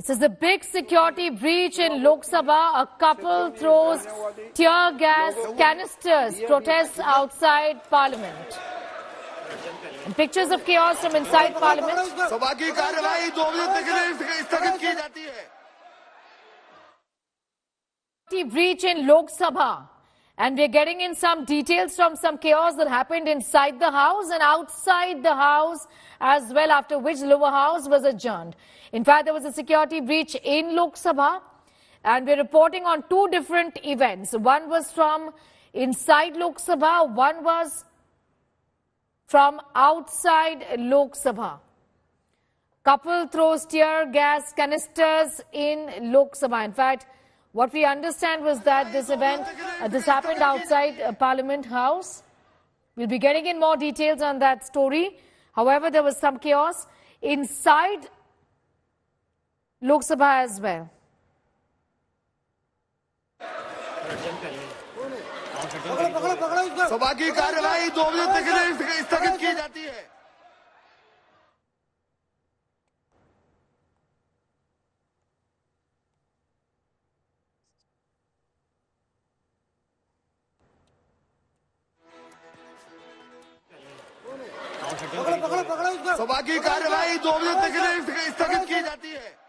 This is a big security breach in Lok Sabha. A couple throws tear gas canisters, protests outside Parliament. And pictures of chaos from inside Parliament. सभा की कार्यवाही 2 बजे तक के लिए स्थगित की जाती है. Breach in Lok Sabha. And we're getting in some details from some chaos that happened inside the house and outside the house as well, after which lower house was adjourned. In fact, there was a security breach in Lok Sabha, and we're reporting on two different events. One was from inside Lok Sabha, one was from outside Lok Sabha. Couple throws tear gas canisters in Lok Sabha. In fact, what we understand was that this event, this happened outside Parliament House. We'll be getting in more details on that story. However, there was some chaos inside Lok Sabha as well. सभा की कार्यवाही 2 बजे तक के लिए स्थगित की जाती है. सभा की कार्यवाही 2 बजे तक के लिए स्थगित की जाती है.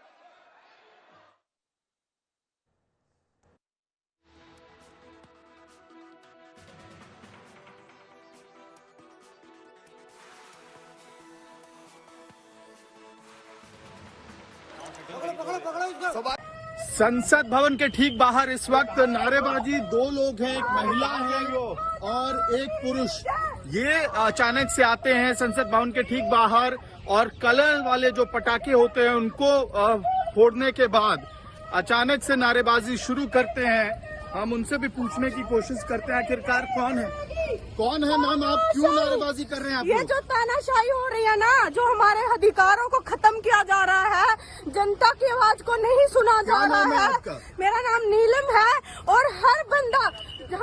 संसद भवन के ठीक बाहर इस वक्त नारेबाजी, 2 लोग हैं, एक महिला है और एक पुरुष. ये अचानक से आते हैं संसद भवन के ठीक बाहर और कलर वाले जो पटाखे होते हैं उनको फोड़ने के बाद अचानक से नारेबाजी शुरू करते हैं. हम उनसे भी पूछने की कोशिश करते हैं आखिरकार कौन है मैम, आप क्यों नारेबाजी कर रहे हैं? ये जो तानाशाही हो रही है ना, जो हमारे अधिकारों को खत्म किया जा रहा है, जनता की आवाज को नहीं सुना जा रहा है. मेरा नाम नीलम है और हर बंदा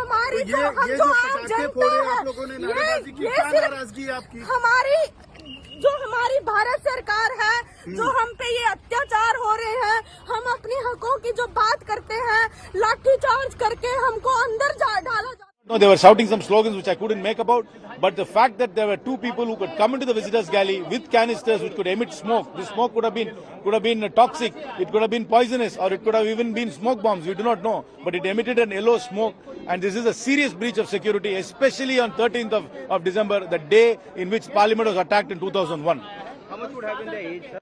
हमारी तो हम जो आम जनता है, आप लोगों ने नारेबाजी की, क्या नाराजगी है आपकी? हमारी भारत सरकार है, जो हम पे ये अत्याचार हो रहे हैं, हम अपने हकों की जो बात करते हैं, लाठीचार्ज करके हमको अंदर डाला. No, they were shouting some slogans which I couldn't make about, but the fact that there were 2 people who could come into the visitors gallery with canisters which could emit smoke. This smoke could have been toxic, it could have been poisonous, or it could have even been smoke bombs. We do not know, but it emitted an yellow smoke, and this is a serious breach of security, especially on 13th of December, the day in which Parliament was attacked in 2001. How much would have been the age, sir?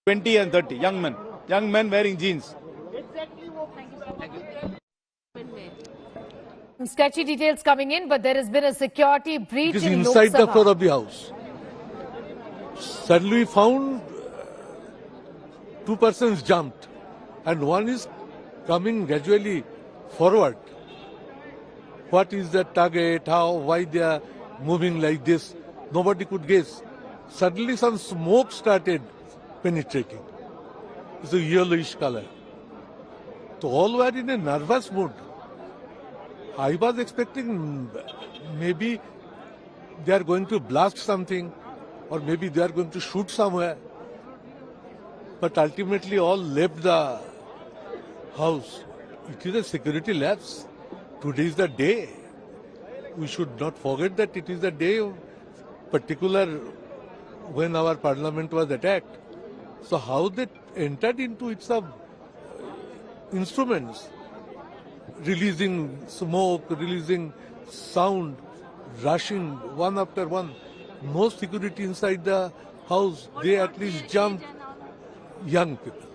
20 and 30, young men wearing jeans. Sketchy details coming in, but there has been a security breach in Lok Sabha. Inside the floor of the house. Suddenly we found 2 persons jumped and one is coming gradually forward. What is the target? How? Why they are moving like this? Nobody could guess. Suddenly some smoke started penetrating. It's a yellowish color. So all were in a nervous mood. I was expecting maybe they are going to blast something or maybe they are going to shoot somewhere. But ultimately all left the house. It is a security lapse. Today is the day. We should not forget that it is the day particular when our parliament was attacked. So how they entered into its instruments, releasing smoke, releasing sound, rushing one after one. No security inside the house. They at least jumped young people.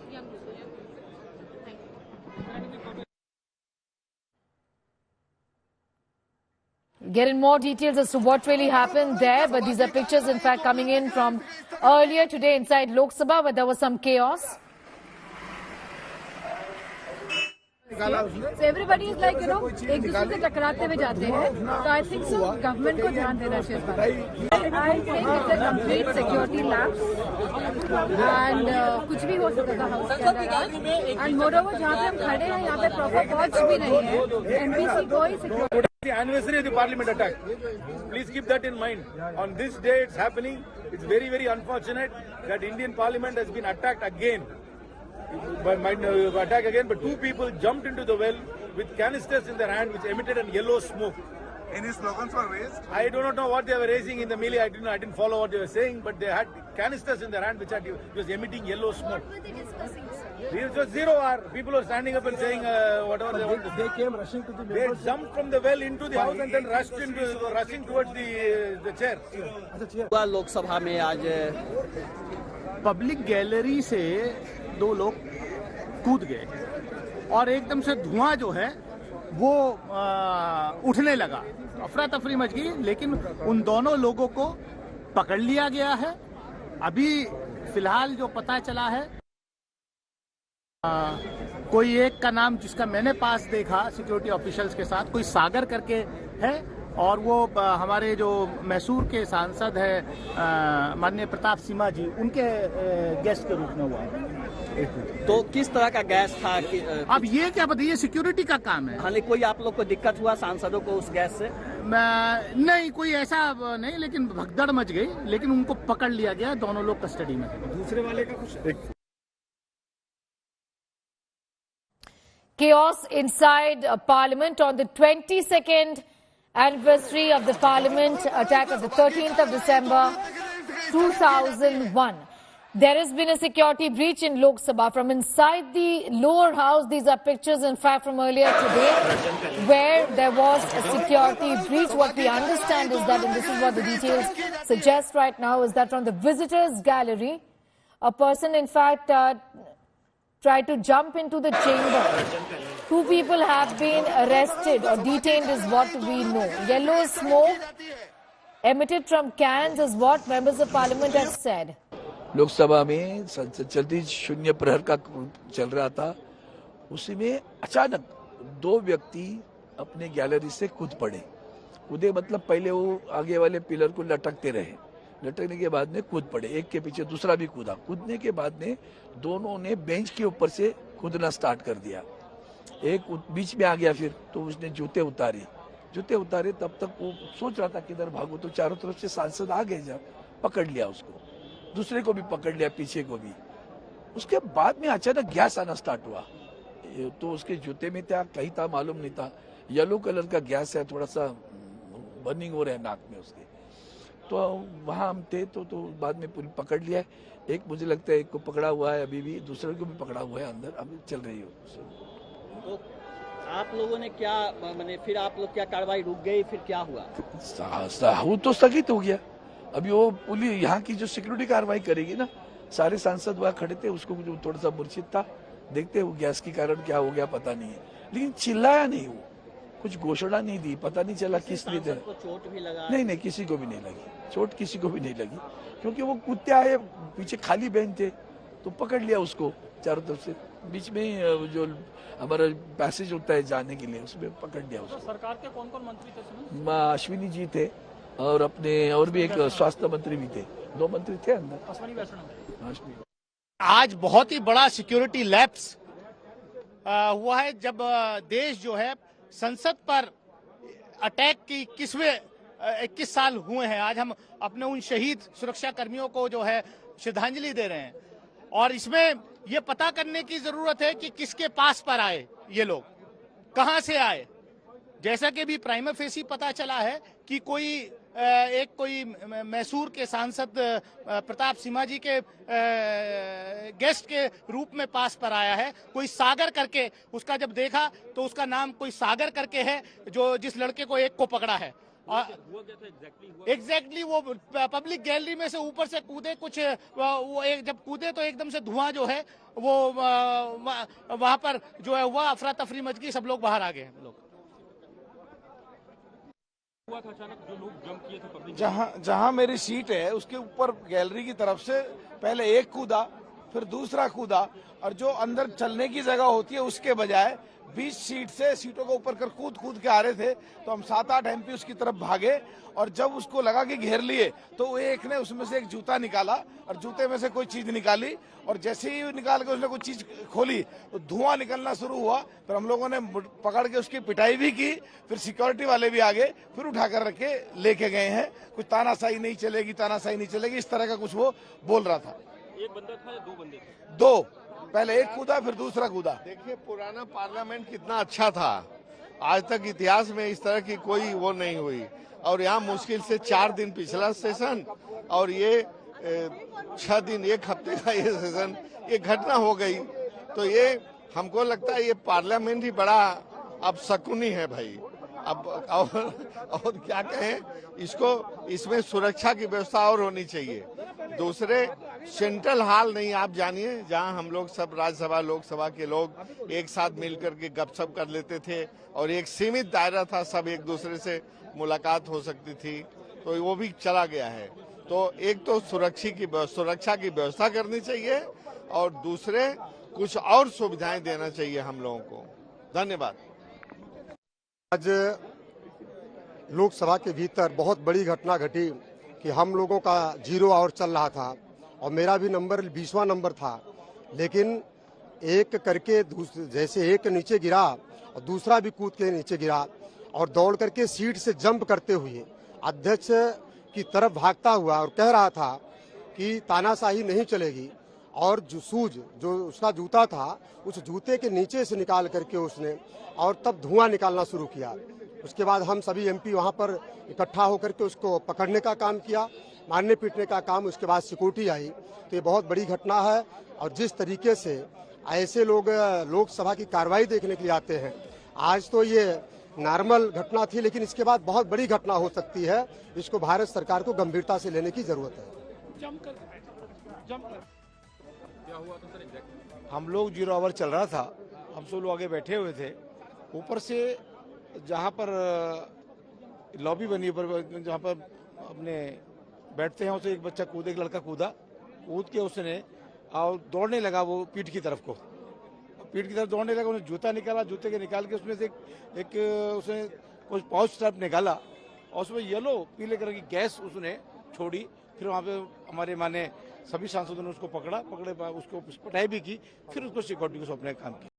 Getting more details as to what really happened there, but these are pictures in fact coming in from earlier today inside Lok Sabha where there was some chaos. So everybody is like, एक दूसरे से टकराते हुए जाते हैं. So I think so government को ध्यान देना चाहिए इस बात पे. I think it's a complete security lapse and कुछ भी हो सकता था हाउस के अंदर. And moreover जहाँ पे हम खड़े हैं यहाँ पे proper watch भी नहीं है. NBC कोई security. The anniversary of the Parliament attack. Please keep that in mind. On this day it's happening. It's very, very unfortunate that Indian Parliament has been attacked again. might attack again, but two people jumped into the well with canisters in their hand, which emitted a yellow smoke. Any slogans were raised? I do not know what they were raising in the melee. I didn't follow what they were saying, but they had canisters in their hand, which was emitting yellow smoke. What were they discussing, sir? It was zero hour. People were standing up and saying whatever they want to say. They came rushing to the They jumped from the well into the house and then rushing towards the chair. Lok Sabha में आज public gallery से दो लोग कूद गए और एकदम से धुआं जो है वो उठने लगा, अफरा तफरी मच गई, लेकिन उन दोनों लोगों को पकड़ लिया गया है। अभी फिलहाल जो पता चला है कोई एक का नाम जिसका मैंने पास देखा सिक्योरिटी ऑफिशियल्स के साथ, कोई सागर करके है और वो हमारे जो मैसूर के सांसद है माननीय प्रताप सिम्हा जी, उनके गेस्ट के रूप में हुआ है। तो किस तरह का गैस था कि अब ये क्या बताइए, सिक्योरिटी का काम है। हालांकि कोई आप लोग को दिक्कत हुआ सांसदों को उस गैस से? नहीं, कोई ऐसा नहीं, लेकिन भगदड़ मच गई, लेकिन उनको पकड़ लिया गया, दोनों लोग कस्टडी में। दूसरे वाले का कुछ Chaos inside Parliament on the 22nd anniversary of the Parliament attack of the 13th of December 2001. There has been a security breach in Lok Sabha from inside the lower house. These are pictures, in fact, from earlier today, where there was a security breach. What we understand is that, and this is what the details suggest right now, is that from the visitors' gallery, a person, in fact, tried to jump into the chamber. Two people have been arrested or detained is what we know. Yellow smoke emitted from cans is what members of parliament have said. Lok Sabha में संसद चलती शून्य प्रहर का चल रहा था, उसी में अचानक दो व्यक्ति अपने गैलरी से कूद पड़े। कूदे मतलब पहले वो आगे वाले पिलर को लटकते रहे, लटकने के बाद में कूद पड़े, एक के पीछे दूसरा भी कूदा। कूदने के बाद में दोनों ने बेंच के ऊपर से कूदना स्टार्ट कर दिया। एक बीच में आ गया, फिर तो उसने जूते उतारे, तब तक वो सोच रहा था किधर भागो, तो चारों तरफ से सांसद आ गए, जब पकड़ लिया उसको, दूसरे को भी पकड़ लिया, पीछे को भी। उसके बाद में अचानक गैस आना स्टार्ट हुआ, तो उसके जूते में था, कहीं था मालूम नहीं था, येलो कलर का गैस है, थोड़ा सा बर्निंग हो रहा है नाक में उसके। तो वहाँ हम थे, तो बाद में पुलिस पकड़ लिया। एक मुझे लगता है एक को पकड़ा हुआ है, अभी भी दूसरे को भी पकड़ा हुआ है, अंदर अभी चल रही हो। तो आप लोगों ने क्या मैंने फिर आप लोग क्या कार्रवाई रुक गई, फिर क्या हुआ? वो तो स्थगित हो गया। अभी वो पुलिस यहाँ की जो सिक्योरिटी कार्रवाई करेगी ना, सारे सांसद वहाँ खड़े थे, उसको जो थोड़ा सा मूर्छित था, देखते वो गैस के कारण क्या हो गया पता नहीं है, लेकिन चिल्लाया नहीं, वो कुछ घोषणा नहीं दी, पता नहीं चला किस लिए थे। चोट भी लगा? नहीं, किसी को भी नहीं लगी चोट, किसी को भी नहीं लगी, क्योंकि वो कूदते आए, पीछे खाली बेंच थे, तो पकड़ लिया उसको चारों तरफ से, बीच में जो हमारा पैसेज होता है जाने के लिए, उसमें पकड़ लिया उसको। सरकार के कौन कौन मंत्री थे? अश्विनी जी थे और अपने और भी एक स्वास्थ्य मंत्री भी थे, दो मंत्री थे अंदर। आज बहुत ही बड़ा सिक्योरिटी लैप्स हुआ है, जब देश जो है संसद पर अटैक की 21 साल हुए हैं। आज हम अपने उन शहीद सुरक्षा कर्मियों को जो है श्रद्धांजलि दे रहे हैं, और इसमें ये पता करने की जरूरत है कि किसके पास पर आए ये लोग, कहां से आए। जैसा कि भी प्राइमा फेसी पता चला है कि कोई मैसूर के सांसद प्रताप सिम्हा जी के गेस्ट के रूप में पास पर आया है। कोई सागर करके, उसका जब देखा तो उसका नाम कोई सागर करके है, जो जिस लड़के को एक को पकड़ा है। एग्जैक्टली वो पब्लिक गैलरी में से ऊपर से कूदे, कुछ वो एक जब कूदे तो एकदम से धुआं जो है वो वहां पर जो है हुआ, अफरा तफरी मच गई, सब लोग बाहर आ गए। जहां मेरी सीट है उसके ऊपर गैलरी की तरफ से पहले एक कूदा, फिर दूसरा कूदा, और जो अंदर चलने की जगह होती है उसके बजाय 20 सीट से सीटों को ऊपर कर कूद के आ रहे थे। तो हम 7-8 MP उसकी तरफ भागे, और जब उसको लगा कि घेर लिए तो एक ने उसमें से एक जूता निकाला और जूते में से कोई चीज निकाली, और जैसे ही निकाल के उसने कोई चीज खोली तो धुआं निकलना शुरू हुआ। फिर हम लोगों ने पकड़ के उसकी पिटाई भी की, फिर सिक्योरिटी वाले भी आ गए, फिर उठाकर रख के लेके गए हैं। कुछ तानाशाही नहीं चलेगी, इस तरह का कुछ वो बोल रहा था। एक बंदा था या दो बंदे थे? दो, पहले एक कूदा फिर दूसरा कूदा। देखिए पुराना पार्लियामेंट कितना अच्छा था, आज तक इतिहास में इस तरह की कोई वो नहीं हुई। और यहाँ मुश्किल से 4 दिन पिछला सेशन और ये 6 दिन, एक हफ्ते का ये सेशन, ये घटना हो गई। तो ये हमको लगता है ये पार्लियामेंट ही बड़ा अब शकुनी है भाई। अब और क्या कहें इसको, इसमें सुरक्षा की व्यवस्था और होनी चाहिए। दूसरे सेंट्रल हॉल नहीं, आप जानिए, जहां हम लोग सब राज्यसभा लोकसभा के लोग एक साथ मिलकर के गपशप कर लेते थे और एक सीमित दायरा था, सब एक दूसरे से मुलाकात हो सकती थी, तो वो भी चला गया है। तो एक तो सुरक्षा की व्यवस्था करनी चाहिए और दूसरे कुछ और सुविधाएं देना चाहिए हम लोगों को। धन्यवाद। आज लोकसभा के भीतर बहुत बड़ी घटना घटी कि हम लोगों का 0 आवर चल रहा था और मेरा भी नंबर 20वां नंबर था, लेकिन एक करके जैसे एक नीचे गिरा और दूसरा भी कूद के नीचे गिरा और दौड़ करके सीट से जंप करते हुए अध्यक्ष की तरफ भागता हुआ और कह रहा था कि तानाशाही नहीं चलेगी। और जो उसका जूता था उस जूते के नीचे से निकाल करके उसने और तब धुआं निकालना शुरू किया। उसके बाद हम सभी एमपी वहां पर इकट्ठा होकर के उसको पकड़ने का काम किया, मारने पीटने का काम। उसके बाद सिक्योरिटी आई। तो ये बहुत बड़ी घटना है और जिस तरीके से ऐसे लोग लोकसभा की कार्रवाई देखने के लिए आते हैं, आज तो ये नॉर्मल घटना थी, लेकिन इसके बाद बहुत बड़ी घटना हो सकती है। इसको भारत सरकार को गंभीरता से लेने की जरूरत है। हम लोग 0 आवर चल रहा था, हम सब लोग आगे बैठे हुए थे। ऊपर से जहाँ पर लॉबी बनी पर जहाँ पर अपने बैठते हैं, उसे एक बच्चा कूदे, एक लड़का कूद के उसने और दौड़ने लगा वो पीठ की तरफ दौड़ने लगा। उसने जूता निकाला, जूते के निकाल के उसमें से एक उसने कुछ पाउच टाइप निकाला और उसमें येलो पीले कलर की गैस उसने छोड़ी। फिर वहाँ पे हमारे माने सभी सांसदों ने उसको पकड़े उसको पिटाई भी की, फिर उसको सिक्योरिटी को सौंपने का काम किया।